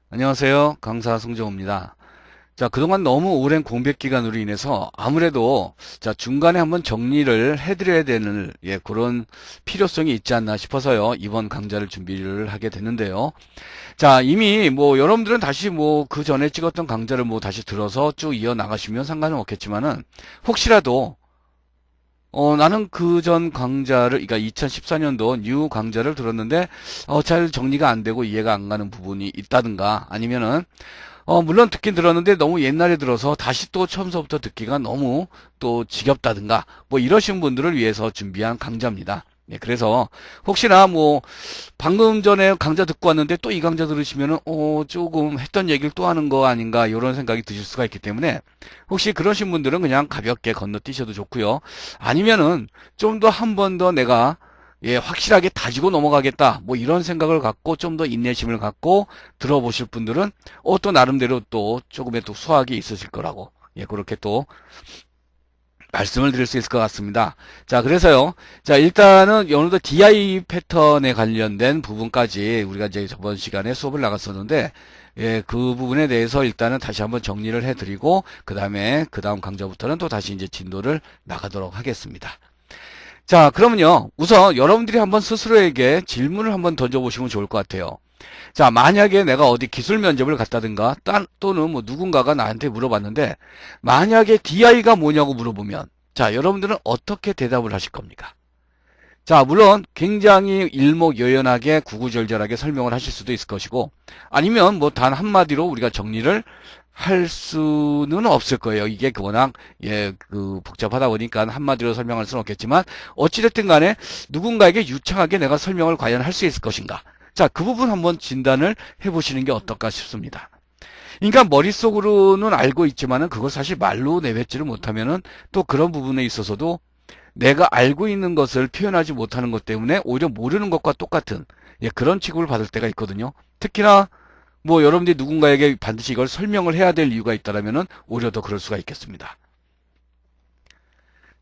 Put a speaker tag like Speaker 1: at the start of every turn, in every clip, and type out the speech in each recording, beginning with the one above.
Speaker 1: 안녕하세요. 강사 송정호입니다. 자, 그동안 너무 오랜 공백 기간으로 인해서 아무래도 자, 중간에 한번 정리를 해드려야 되는 그런 필요성이 있지 않나 싶어서요. 이번 강좌를 준비를 하게 됐는데요. 자, 이미 뭐 여러분들은 다시 뭐 그 전에 찍었던 강좌를 뭐 다시 들어서 쭉 이어 나가시면 상관은 없겠지만은 혹시라도 나는 그 전 강좌를, 그러니까 2014년도 뉴 강좌를 들었는데, 잘 정리가 안 되고 이해가 안 가는 부분이 있다든가, 아니면은, 물론 듣긴 들었는데 너무 옛날에 들어서 다시 또 처음서부터 듣기가 너무 또 지겹다든가, 뭐 이러신 분들을 위해서 준비한 강좌입니다. 네, 그래서 혹시나 뭐 방금 전에 강좌 듣고 왔는데 또 이 강좌 들으시면은 조금 했던 얘기를 또 하는 거 아닌가 이런 생각이 드실 수가 있기 때문에 혹시 그러신 분들은 그냥 가볍게 건너뛰셔도 좋고요. 아니면은 좀 더 한 번 더 내가 확실하게 다지고 넘어가겠다. 뭐 이런 생각을 갖고 좀 더 인내심을 갖고 들어보실 분들은 또 나름대로 또 조금의 또 수학이 있으실 거라고 그렇게 또 말씀을 드릴 수 있을 것 같습니다. 자, 그래서요. 자, 일단은 오늘도 DI 패턴에 관련된 부분까지 우리가 이제 저번 시간에 수업을 나갔었는데, 그 부분에 대해서 일단은 다시 한번 정리를 해드리고, 그 다음 강좌부터는 또 다시 이제 진도를 나가도록 하겠습니다. 자, 그러면요. 우선 여러분들이 한번 스스로에게 질문을 한번 던져보시면 좋을 것 같아요. 자, 만약에 내가 어디 기술 면접을 갔다든가, 또는 뭐 누군가가 나한테 물어봤는데, 만약에 DI가 뭐냐고 물어보면, 자, 여러분들은 어떻게 대답을 하실 겁니까? 자, 물론 굉장히 일목요연하게 구구절절하게 설명을 하실 수도 있을 것이고, 아니면 뭐 단 한마디로 우리가 정리를 할 수는 없을 거예요. 이게 워낙, 복잡하다 보니까 한마디로 설명할 수는 없겠지만, 어찌됐든 간에 누군가에게 유창하게 내가 설명을 과연 할 수 있을 것인가. 자, 그 부분 한번 진단을 해보시는 게 어떨까 싶습니다. 그러니까 머릿속으로는 알고 있지만은 그걸 사실 말로 내뱉지를 못하면은 또 그런 부분에 있어서도 내가 알고 있는 것을 표현하지 못하는 것 때문에 오히려 모르는 것과 똑같은 그런 취급을 받을 때가 있거든요. 특히나 뭐 여러분들이 누군가에게 반드시 이걸 설명을 해야 될 이유가 있다라면은 오히려 더 그럴 수가 있겠습니다.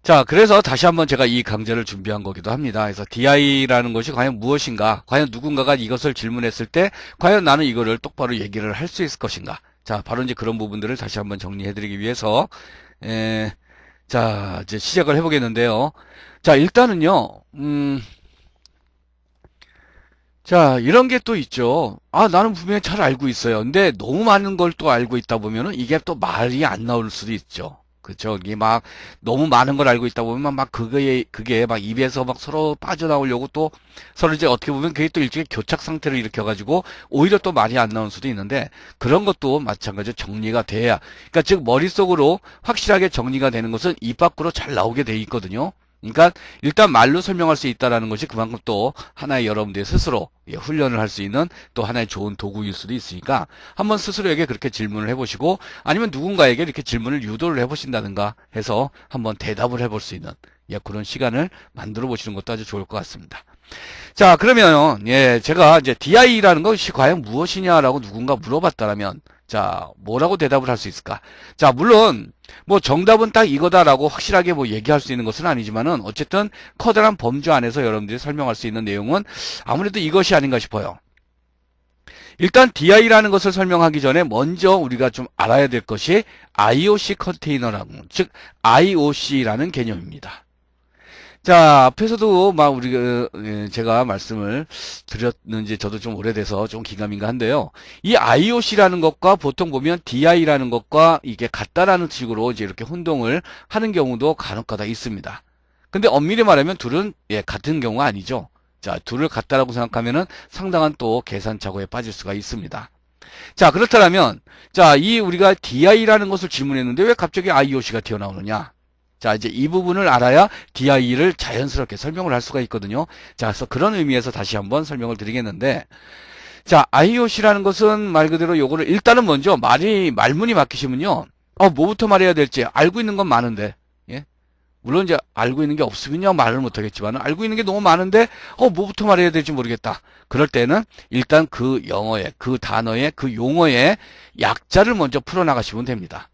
Speaker 1: 자, 그래서 다시 한번 제가 이 강좌를 준비한 거기도 합니다. 그래서 DI라는 것이 과연 무엇인가? 과연 누군가가 이것을 질문했을 때 과연 나는 이거를 똑바로 얘기를 할 수 있을 것인가? 자, 바로 이제 그런 부분들을 다시 한번 정리해드리기 위해서 자, 이제 시작을 해보겠는데요. 자, 일단은요, 자, 이런 게 또 있죠. 아, 나는 분명히 잘 알고 있어요. 근데 너무 많은 걸 또 알고 있다 보면은 이게 또 말이 안 나올 수도 있죠. 그쵸? 이게 막 너무 많은 걸 알고 있다 보면 막 그게 막 입에서 막 서로 빠져나오려고 또 서로 이제 어떻게 보면 그게 또 일종의 교착 상태를 일으켜가지고 오히려 또 말이 안 나올 수도 있는데 그런 것도 마찬가지로 정리가 돼야. 그러니까 즉 머릿속으로 확실하게 정리가 되는 것은 입 밖으로 잘 나오게 돼 있거든요. 그러니까 일단 말로 설명할 수 있다라는 것이 그만큼 또 하나의 여러분들의 스스로 훈련을 할 수 있는 또 하나의 좋은 도구일 수도 있으니까 한번 스스로에게 그렇게 질문을 해보시고 아니면 누군가에게 이렇게 질문을 유도를 해보신다든가 해서 한번 대답을 해볼 수 있는 그런 시간을 만들어 보시는 것도 아주 좋을 것 같습니다. 자, 그러면 제가 이제 DI라는 것이 과연 무엇이냐라고 누군가 물어봤다라면 자, 뭐라고 대답을 할 수 있을까? 자, 물론 뭐 정답은 딱 이거다라고 확실하게 뭐 얘기할 수 있는 것은 아니지만은 어쨌든 커다란 범주 안에서 여러분들이 설명할 수 있는 내용은 아무래도 이것이 아닌가 싶어요. 일단 DI라는 것을 설명하기 전에 먼저 우리가 좀 알아야 될 것이 IOC 컨테이너라고, 즉 IOC라는 개념입니다. 자, 앞에서도 막 제가 말씀을 드렸는지 저도 좀 오래돼서 좀 긴가민가한데요. 이 IOC라는 것과 보통 보면 DI라는 것과 이게 같다라는 식으로 이제 이렇게 혼동을 하는 경우도 간혹가다 있습니다. 근데 엄밀히 말하면 둘은 같은 경우가 아니죠. 자, 둘을 같다라고 생각하면은 상당한 또 계산착오에 빠질 수가 있습니다. 자, 그렇다면 자, 이 우리가 DI라는 것을 질문했는데 왜 갑자기 IOC가 튀어나오느냐? 자, 이제 이 부분을 알아야 DI를 자연스럽게 설명을 할 수가 있거든요. 자, 그래서 그런 의미에서 다시 한번 설명을 드리겠는데, 자, IOC라는 것은 말 그대로 요거를 일단은 먼저 말문이 막히시면요. 뭐부터 말해야 될지 알고 있는 건 많은데, 예? 물론 이제 알고 있는 게 없으면요 말을 못 하겠지만 알고 있는 게 너무 많은데 뭐부터 말해야 될지 모르겠다. 그럴 때는 일단 그 영어의 그 단어의 그 용어의 약자를 먼저 풀어나가시면 됩니다.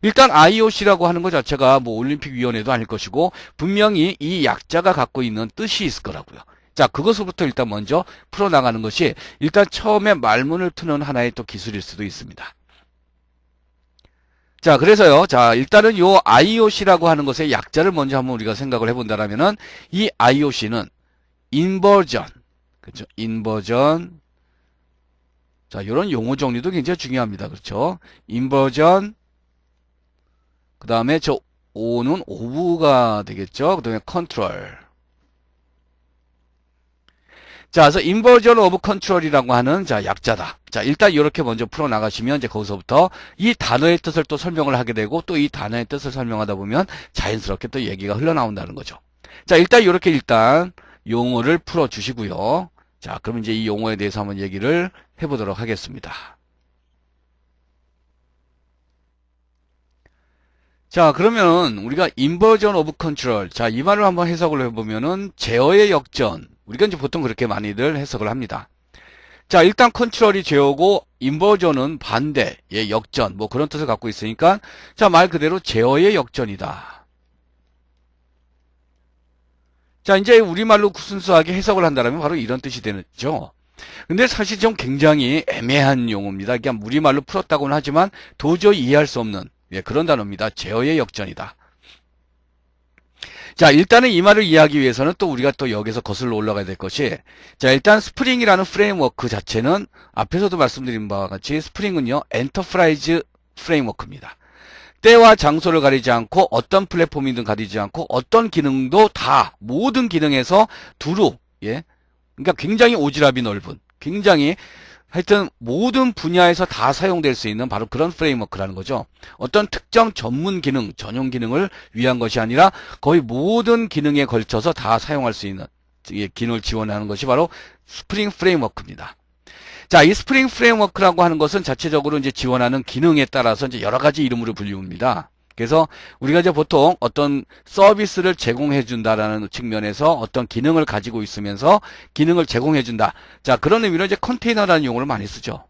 Speaker 1: 일단 IOC라고 하는 것 자체가 뭐 올림픽위원회도 아닐 것이고 분명히 이 약자가 갖고 있는 뜻이 있을 거라고요. 자, 그것부터 일단 먼저 풀어나가는 것이 일단 처음에 말문을 트는 하나의 또 기술일 수도 있습니다. 자, 그래서요. 자, 일단은 요 IOC라고 하는 것의 약자를 먼저 한번 우리가 생각을 해본다라면은 이 IOC는 인버전, 그렇죠? 인버전. 자, 요런 용어 정리도 굉장히 중요합니다. 그렇죠? 인버전. 그 다음에 저 O는 오브가 되겠죠? 그 다음에 컨트롤. 자, 그래서 인버전 오브 컨트롤이라고 하는 자 약자다. 자, 일단 이렇게 먼저 풀어 나가시면 이제 거기서부터 이 단어의 뜻을 또 설명을 하게 되고 또 이 단어의 뜻을 설명하다 보면 자연스럽게 또 얘기가 흘러나온다는 거죠. 자, 일단 이렇게 일단 용어를 풀어 주시고요. 자, 그럼 이제 이 용어에 대해서 한번 얘기를 해보도록 하겠습니다. 자, 그러면 우리가 인버전 오브 컨트롤. 자, 이 말을 한번 해석을 해보면은 제어의 역전. 우리가 이제 보통 그렇게 많이들 해석을 합니다. 자, 일단 컨트롤이 제어고 인버전은 반대, 예, 역전, 뭐 그런 뜻을 갖고 있으니까 자, 말 그대로 제어의 역전이다. 자, 이제 우리말로 순수하게 해석을 한다면 바로 이런 뜻이 되죠. 근데 사실 좀 굉장히 애매한 용어입니다. 그냥 우리말로 풀었다고는 하지만 도저히 이해할 수 없는 예, 그런 단어입니다. 제어의 역전이다. 자, 일단은 이 말을 이해하기 위해서는 또 우리가 또 여기서 거슬러 올라가야 될 것이 자, 일단 스프링이라는 프레임워크 자체는 앞에서도 말씀드린 바와 같이 스프링은요, 엔터프라이즈 프레임워크입니다. 때와 장소를 가리지 않고 어떤 플랫폼이든 가리지 않고 어떤 기능도 다 모든 기능에서 두루 예, 그러니까 굉장히 오지랖이 넓은 굉장히 하여튼 모든 분야에서 다 사용될 수 있는 바로 그런 프레임워크라는 거죠. 어떤 특정 전문 기능, 전용 기능을 위한 것이 아니라 거의 모든 기능에 걸쳐서 다 사용할 수 있는 기능을 지원하는 것이 바로 스프링 프레임워크입니다. 자, 이 스프링 프레임워크라고 하는 것은 자체적으로 이제 지원하는 기능에 따라서 이제 여러 가지 이름으로 불리웁니다. 그래서 우리가 이제 보통 어떤 서비스를 제공해 준다라는 측면에서 어떤 기능을 가지고 있으면서 기능을 제공해 준다. 자, 그런 의미로 이제 컨테이너라는 용어를 많이 쓰죠.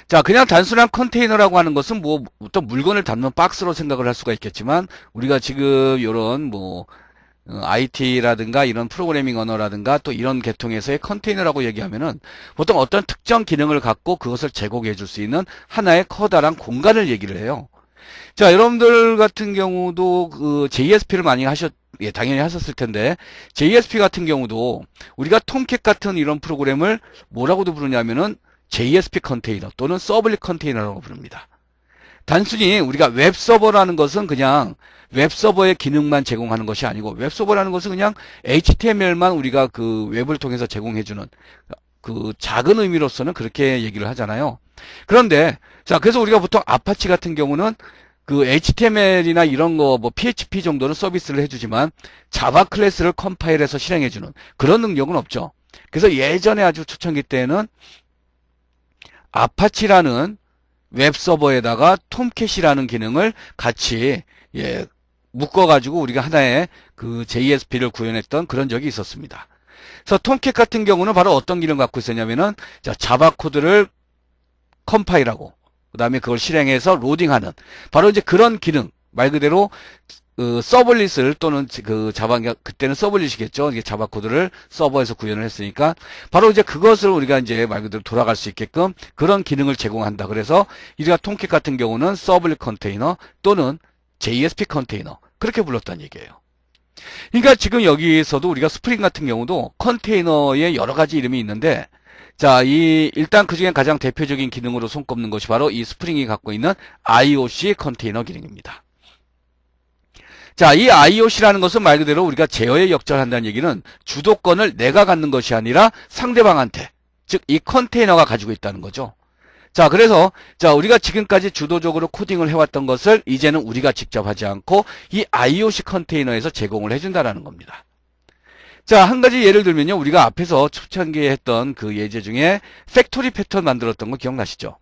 Speaker 1: 자, 그냥 단순한 컨테이너라고 하는 것은 뭐 어떤 물건을 담는 박스로 생각을 할 수가 있겠지만 우리가 지금 이런 뭐 IT라든가 이런 프로그래밍 언어라든가 또 이런 계통에서의 컨테이너라고 얘기하면은 보통 어떤 특정 기능을 갖고 그것을 제공해 줄 수 있는 하나의 커다란 공간을 얘기를 해요. 자, 여러분들 같은 경우도 그 JSP를 많이 예, 당연히 하셨을 텐데, JSP 같은 경우도 우리가 톰캣 같은 이런 프로그램을 뭐라고도 부르냐면은 JSP 컨테이너 또는 서블릿 컨테이너라고 부릅니다. 단순히 우리가 웹서버라는 것은 그냥 웹서버의 기능만 제공하는 것이 아니고 웹서버라는 것은 그냥 HTML만 우리가 그 웹을 통해서 제공해주는 그 작은 의미로서는 그렇게 얘기를 하잖아요. 그런데 자, 그래서 우리가 보통 아파치 같은 경우는 그 HTML이나 이런 거 뭐 PHP 정도는 서비스를 해주지만 자바 클래스를 컴파일해서 실행해주는 그런 능력은 없죠. 그래서 예전에 아주 초창기 때는 아파치라는 웹서버에다가 톰캣이라는 기능을 같이 예, 묶어가지고 우리가 하나의 그 JSP를 구현했던 그런 적이 있었습니다. 그래서 톰캣 같은 경우는 바로 어떤 기능을 갖고 있었냐면은 자, 자바 코드를 컴파일하고 그 다음에 그걸 실행해서 로딩하는 바로 이제 그런 기능 말 그대로 그 서블릿을 또는 그 자바 그때는 서블릿이겠죠. 이게 자바 코드를 서버에서 구현을 했으니까 바로 이제 그것을 우리가 이제 말 그대로 돌아갈 수 있게끔 그런 기능을 제공한다. 그래서 우리가 톰캣 같은 경우는 서블릿 컨테이너 또는 JSP 컨테이너 그렇게 불렀다는 얘기예요. 그러니까 지금 여기서도 우리가 스프링 같은 경우도 컨테이너에 여러 가지 이름이 있는데 자, 일단 그 중에 가장 대표적인 기능으로 손꼽는 것이 바로 이 스프링이 갖고 있는 IOC 컨테이너 기능입니다. 자, 이 IOC라는 것은 말 그대로 우리가 제어에 역전한다는 얘기는 주도권을 내가 갖는 것이 아니라 상대방한테, 즉 이 컨테이너가 가지고 있다는 거죠. 자, 그래서 자, 우리가 지금까지 주도적으로 코딩을 해왔던 것을 이제는 우리가 직접 하지 않고 이 IOC 컨테이너에서 제공을 해준다는 겁니다. 자, 한 가지 예를 들면요. 우리가 앞에서 초창기에 했던 그 예제 중에 팩토리 패턴 만들었던 거 기억나시죠?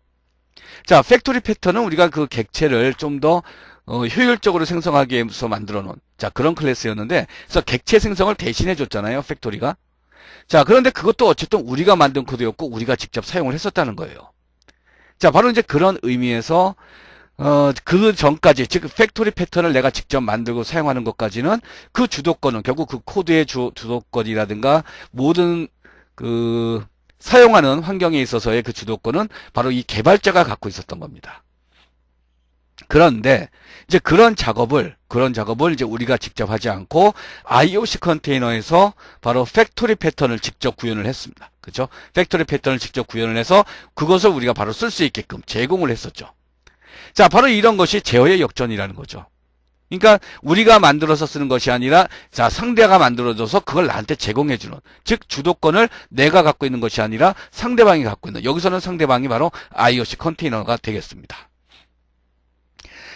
Speaker 1: 자, 팩토리 패턴은 우리가 그 객체를 좀 더 효율적으로 생성하기 위해서 만들어 놓은 자, 그런 클래스였는데 그래서 객체 생성을 대신해 줬잖아요. 팩토리가. 자, 그런데 그것도 어쨌든 우리가 만든 코드였고 우리가 직접 사용을 했었다는 거예요. 자, 바로 이제 그런 의미에서 그 전까지, 즉, 팩토리 패턴을 내가 직접 만들고 사용하는 것까지는 그 주도권은 결국 그 코드의 주도권이라든가 모든 그 사용하는 환경에 있어서의 그 주도권은 바로 이 개발자가 갖고 있었던 겁니다. 그런데 이제 그런 작업을 이제 우리가 직접 하지 않고 IOC 컨테이너에서 바로 팩토리 패턴을 직접 구현을 했습니다. 그렇죠? 팩토리 패턴을 직접 구현을 해서 그것을 우리가 바로 쓸 수 있게끔 제공을 했었죠. 자, 바로 이런 것이 제어의 역전이라는 거죠. 그러니까 우리가 만들어서 쓰는 것이 아니라 자, 상대가 만들어줘서 그걸 나한테 제공해주는, 즉 주도권을 내가 갖고 있는 것이 아니라 상대방이 갖고 있는, 여기서는 상대방이 바로 IOC 컨테이너가 되겠습니다.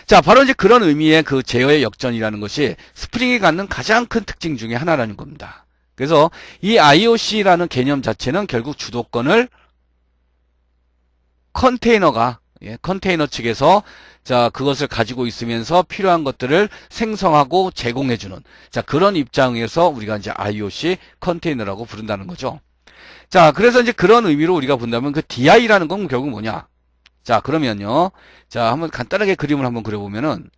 Speaker 1: 자, 바로 이제 그런 의미의 그 제어의 역전이라는 것이 스프링이 갖는 가장 큰 특징 중에 하나라는 겁니다. 그래서 이 IOC라는 개념 자체는 결국 주도권을 컨테이너 측에서 자, 그것을 가지고 있으면서 필요한 것들을 생성하고 제공해주는, 자, 그런 입장에서 우리가 이제 IOC 컨테이너라고 부른다는 거죠. 자, 그래서 이제 그런 의미로 우리가 본다면 그 DI라는 건 결국 뭐냐? 자, 그러면요. 자, 한번 간단하게 그림을 한번 그려보면은,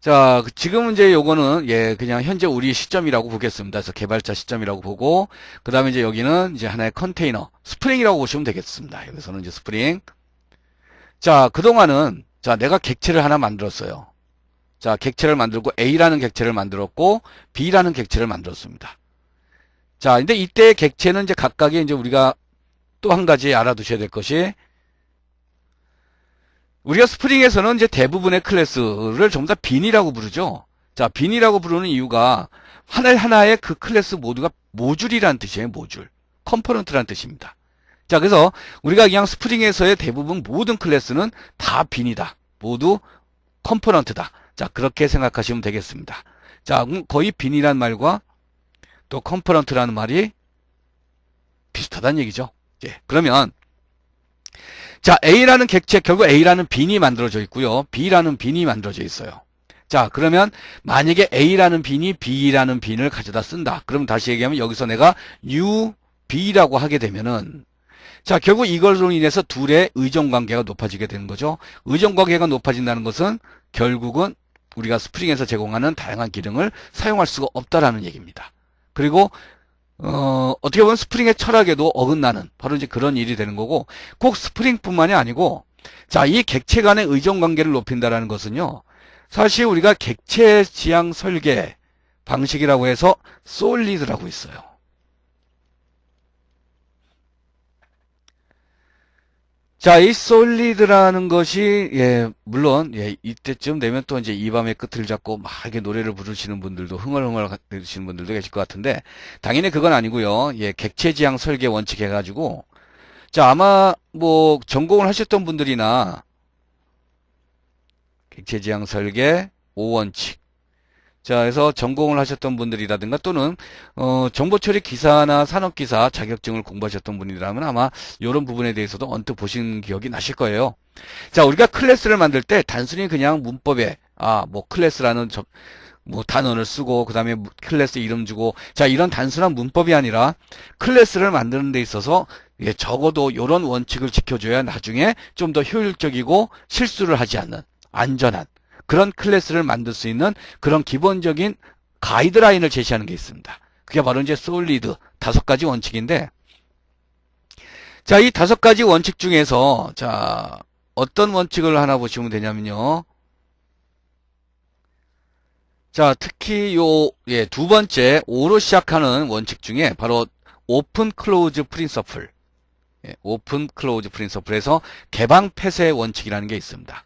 Speaker 1: 자, 지금은 이제 요거는, 예, 그냥 현재 우리 시점이라고 보겠습니다. 그래서 개발자 시점이라고 보고, 그 다음에 이제 여기는 이제 하나의 컨테이너, 스프링이라고 보시면 되겠습니다. 여기서는 이제 스프링. 자, 그동안은, 자, 내가 객체를 하나 만들었어요. 자, 객체를 만들고, A라는 객체를 만들었고, B라는 객체를 만들었습니다. 자, 근데 이때 객체는 이제 각각의 이제 우리가 또 한 가지 알아두셔야 될 것이, 우리가 스프링에서는 이제 대부분의 클래스를 전부 다 빈이라고 부르죠. 자, 빈이라고 부르는 이유가 하나의 그 클래스 모두가 모듈이라는 뜻이에요. 모듈. 컴포넌트라는 뜻입니다. 자, 그래서 우리가 그냥 스프링에서의 대부분 모든 클래스는 다 빈이다. 모두 컴포넌트다. 자, 그렇게 생각하시면 되겠습니다. 자, 거의 빈이란 말과 또 컴포넌트라는 말이 비슷하다는 얘기죠. 예, 그러면 자, A라는 객체, 결국 A라는 빈이 만들어져 있고요. B라는 빈이 만들어져 있어요. 자, 그러면 만약에 A라는 빈이 B라는 빈을 가져다 쓴다. 그럼 다시 얘기하면 여기서 내가 U, B라고 하게 되면은 자, 결국 이걸로 인해서 둘의 의존관계가 높아지게 되는 거죠. 의존관계가 높아진다는 것은 결국은 우리가 스프링에서 제공하는 다양한 기능을 사용할 수가 없다라는 얘기입니다. 그리고 어떻게 보면 스프링의 철학에도 어긋나는 바로 이제 그런 일이 되는 거고, 꼭 스프링뿐만이 아니고, 자, 이 객체 간의 의존 관계를 높인다라는 것은요, 사실 우리가 객체 지향 설계 방식이라고 해서 솔리드라고 있어요. 자, 이 솔리드라는 것이, 예, 물론, 예, 이때쯤 되면 또 이제 이 밤의 끝을 잡고 막 이렇게 노래를 부르시는 분들도, 흥얼흥얼 부르시는 분들도 계실 것 같은데, 당연히 그건 아니고요. 예, 객체지향 설계 원칙 해가지고, 자, 아마 뭐, 전공을 하셨던 분들이나, 객체지향 설계 5원칙, 자, 그래서 전공을 하셨던 분들이라든가 또는 정보처리 기사나 산업기사 자격증을 공부하셨던 분이라면 아마 이런 부분에 대해서도 언뜻 보신 기억이 나실 거예요. 자, 우리가 클래스를 만들 때 단순히 그냥 문법에 뭐 클래스라는 뭐 단어를 쓰고 그다음에 클래스 이름 주고 자, 이런 단순한 문법이 아니라 클래스를 만드는 데 있어서 예, 적어도 이런 원칙을 지켜줘야 나중에 좀 더 효율적이고 실수를 하지 않는 안전한 그런 클래스를 만들 수 있는 그런 기본적인 가이드라인을 제시하는 게 있습니다. 그게 바로 이제 솔리드 5가지 원칙인데, 자, 이 5가지 원칙 중에서 자, 어떤 원칙을 하나 보시면 되냐면요. 자, 특히 예, 두 번째 O로 시작하는 원칙 중에 바로 오픈 클로즈 프린서플. 예, 오픈 클로즈 프린서플에서 개방 폐쇄 원칙이라는 게 있습니다.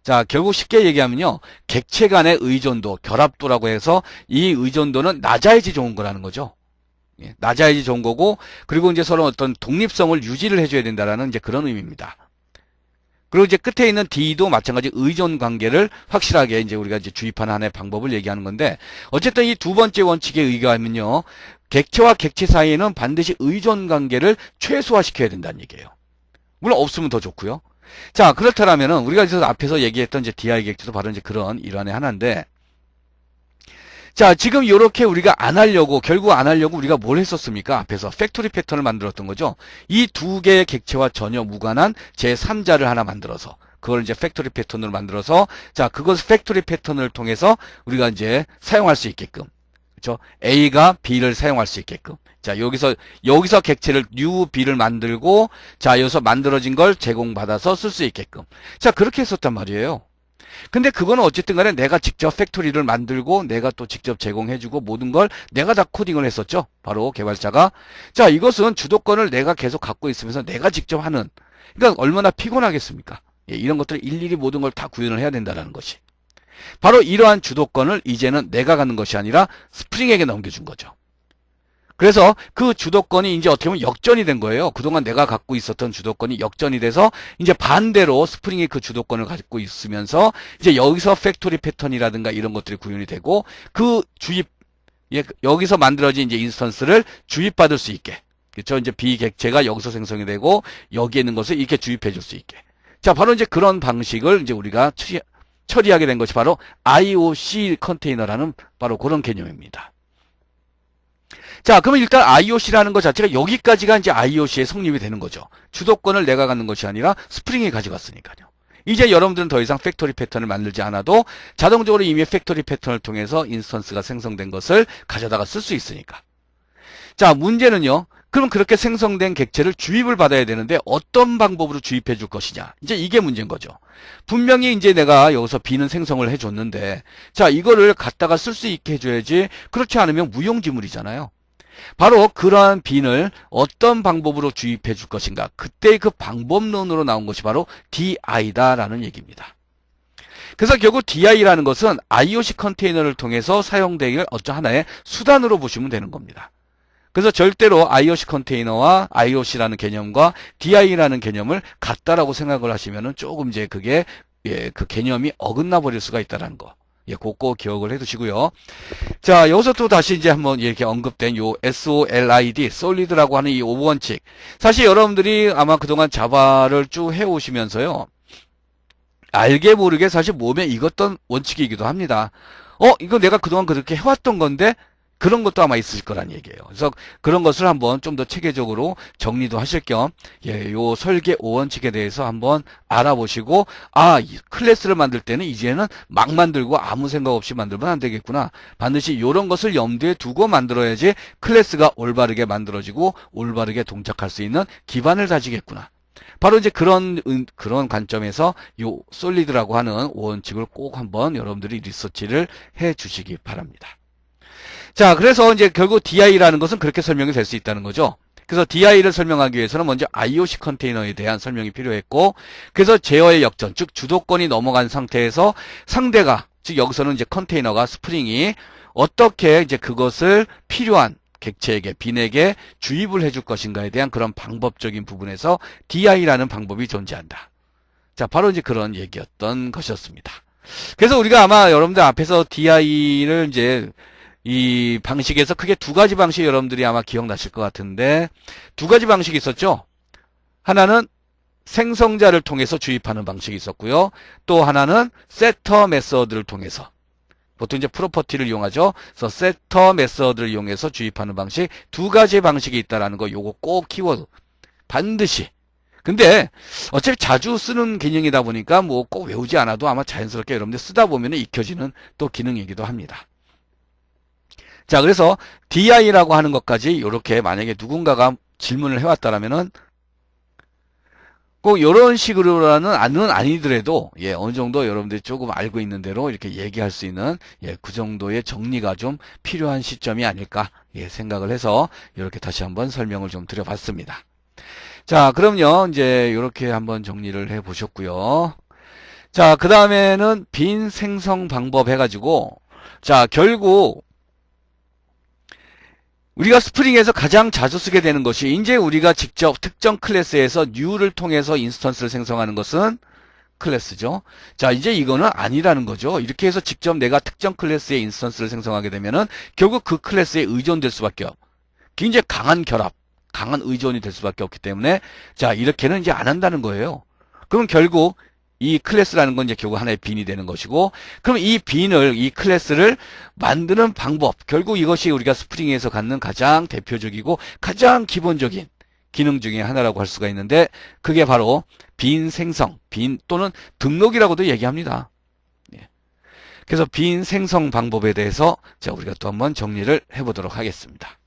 Speaker 1: 자, 결국 쉽게 얘기하면요. 객체 간의 의존도, 결합도라고 해서 이 의존도는 낮아야지 좋은 거라는 거죠. 예, 낮아야지 좋은 거고, 그리고 이제 서로 어떤 독립성을 유지를 해줘야 된다라는 이제 그런 의미입니다. 그리고 이제 끝에 있는 D도 마찬가지 의존 관계를 확실하게 이제 우리가 이제 주입하는 하나의 방법을 얘기하는 건데, 어쨌든 이 두 번째 원칙에 의거하면요. 객체와 객체 사이에는 반드시 의존 관계를 최소화시켜야 된다는 얘기예요. 물론 없으면 더 좋고요. 자, 그렇다면은 우리가 앞에서 얘기했던 이제 DI 객체도 바로 이제 그런 일환의 하나인데, 자, 지금 이렇게 우리가 안 하려고, 결국 안 하려고 우리가 뭘 했었습니까? 앞에서 팩토리 패턴을 만들었던 거죠. 이 두 개의 객체와 전혀 무관한 제3자를 하나 만들어서, 그걸 이제 팩토리 패턴으로 만들어서, 자, 그것을 팩토리 패턴을 통해서 우리가 이제 사용할 수 있게끔. 그렇죠? A가 B를 사용할 수 있게끔. 자, 여기서 객체를 new B를 만들고, 자, 여기서 만들어진 걸 제공받아서 쓸 수 있게끔. 자, 그렇게 했었단 말이에요. 근데 그거는 어쨌든 간에 내가 직접 팩토리를 만들고 내가 또 직접 제공해주고 모든 걸 내가 다 코딩을 했었죠. 바로 개발자가. 자, 이것은 주도권을 내가 계속 갖고 있으면서 내가 직접 하는. 그러니까 얼마나 피곤하겠습니까? 예, 이런 것들을 일일이 모든 걸 다 구현을 해야 된다는 것이. 바로 이러한 주도권을 이제는 내가 갖는 것이 아니라 스프링에게 넘겨준 거죠. 그래서 그 주도권이 이제 어떻게 보면 역전이 된 거예요. 그동안 내가 갖고 있었던 주도권이 역전이 돼서 이제 반대로 스프링이 그 주도권을 갖고 있으면서 이제 여기서 팩토리 패턴이라든가 이런 것들이 구현이 되고 그 주입, 여기서 만들어진 이제 인스턴스를 주입받을 수 있게. 그렇죠. 이제 비객체가 여기서 생성이 되고 여기에 있는 것을 이렇게 주입해 줄 수 있게. 자, 바로 이제 그런 방식을 이제 우리가 처리하게 된 것이 바로 IOC 컨테이너라는 바로 그런 개념입니다. 자, 그러면 일단 IOC라는 것 자체가 여기까지가 이제 IOC의 성립이 되는 거죠. 주도권을 내가 갖는 것이 아니라 스프링이 가져갔으니까요. 이제 여러분들은 더 이상 팩토리 패턴을 만들지 않아도 자동적으로 이미 팩토리 패턴을 통해서 인스턴스가 생성된 것을 가져다가 쓸 수 있으니까. 자, 문제는요. 그럼 그렇게 생성된 객체를 주입을 받아야 되는데 어떤 방법으로 주입해 줄 것이냐. 이제 이게 문제인 거죠. 분명히 이제 내가 여기서 B는 생성을 해줬는데 자, 이거를 갖다가 쓸 수 있게 해줘야지. 그렇지 않으면 무용지물이잖아요. 바로 그러한 빈을 어떤 방법으로 주입해 줄 것인가. 그때 그 방법론으로 나온 것이 바로 DI다라는 얘기입니다. 그래서 결국 DI라는 것은 IOC 컨테이너를 통해서 사용되길 어떤 하나의 수단으로 보시면 되는 겁니다. 그래서 절대로 IOC 컨테이너와 IOC라는 개념과 DI라는 개념을 같다라고 생각을 하시면은 조금 이제 그게 그 개념이 어긋나 버릴 수가 있다는 거. 그거 기억을 해 두시고요. 자, 여기서 또 다시 이제 한번 이렇게 언급된 요 SOLID, 솔리드라고 하는 이 5원칙. 사실 여러분들이 아마 그동안 자바를 쭉 해오시면서요. 알게 모르게 사실 몸에 익었던 원칙이기도 합니다. 이거 내가 그동안 그렇게 해왔던 건데, 그런 것도 아마 있을 거란 얘기예요. 그래서 그런 것을 한번 좀 더 체계적으로 정리도 하실 겸, 요 설계 5원칙에 대해서 한번 알아보시고, 이 클래스를 만들 때는 이제는 막 만들고 아무 생각 없이 만들면 안 되겠구나. 반드시 이런 것을 염두에 두고 만들어야지 클래스가 올바르게 만들어지고 올바르게 동작할 수 있는 기반을 다지겠구나. 바로 이제 그런 관점에서 요 솔리드라고 하는 5원칙을 꼭 한번 여러분들이 리서치를 해 주시기 바랍니다. 자, 그래서 이제 결국 DI라는 것은 그렇게 설명이 될 수 있다는 거죠. 그래서 DI를 설명하기 위해서는 먼저 IOC 컨테이너에 대한 설명이 필요했고, 그래서 제어의 역전, 즉 주도권이 넘어간 상태에서 상대가, 즉 여기서는 이제 컨테이너가 스프링이 어떻게 이제 그것을 필요한 객체에게, 빈에게 주입을 해줄 것인가에 대한 그런 방법적인 부분에서 DI라는 방법이 존재한다. 자, 바로 이제 그런 얘기였던 것이었습니다. 그래서 우리가 아마 여러분들 앞에서 DI를 이제 이 방식에서 크게 두 가지 방식 여러분들이 아마 기억나실 것 같은데 두 가지 방식이 있었죠. 하나는 생성자를 통해서 주입하는 방식이 있었고요. 또 하나는 세터 메서드를 통해서 보통 이제 프로퍼티를 이용하죠. 그래서 세터 메서드를 이용해서 주입하는 방식 두 가지 방식이 있다라는 거 요거 꼭 키워드 반드시. 근데 어차피 자주 쓰는 개념이다 보니까 뭐 꼭 외우지 않아도 아마 자연스럽게 여러분들 쓰다 보면 익혀지는 또 기능이기도 합니다. 자, 그래서 DI라고 하는 것까지 이렇게 만약에 누군가가 질문을 해왔다라면은 꼭 이런 식으로는 아니더라도 어느 정도 여러분들이 조금 알고 있는 대로 이렇게 얘기할 수 있는 그 정도의 정리가 좀 필요한 시점이 아닐까 생각을 해서 이렇게 다시 한번 설명을 좀 드려봤습니다. 자, 그럼요 이제 이렇게 한번 정리를 해 보셨고요. 자, 그 다음에는 빈 생성 방법 해가지고 자, 결국 우리가 스프링에서 가장 자주 쓰게 되는 것이 이제 우리가 직접 특정 클래스에서 new를 통해서 인스턴스를 생성하는 것은 클래스죠. 자, 이제 이거는 아니라는 거죠. 이렇게 해서 직접 내가 특정 클래스의 인스턴스를 생성하게 되면은 결국 그 클래스에 의존될 수밖에 없고 굉장히 강한 결합, 강한 의존이 될 수밖에 없기 때문에 자, 이렇게는 이제 안 한다는 거예요. 그럼 결국 이 클래스라는 건 이제 결국 하나의 빈이 되는 것이고, 그럼 이 빈을, 이 클래스를 만드는 방법, 결국 이것이 우리가 스프링에서 갖는 가장 대표적이고 가장 기본적인 기능 중에 하나라고 할 수가 있는데, 그게 바로 빈 생성, 빈 또는 등록이라고도 얘기합니다. 예. 그래서 빈 생성 방법에 대해서 자, 우리가 또 한번 정리를 해보도록 하겠습니다.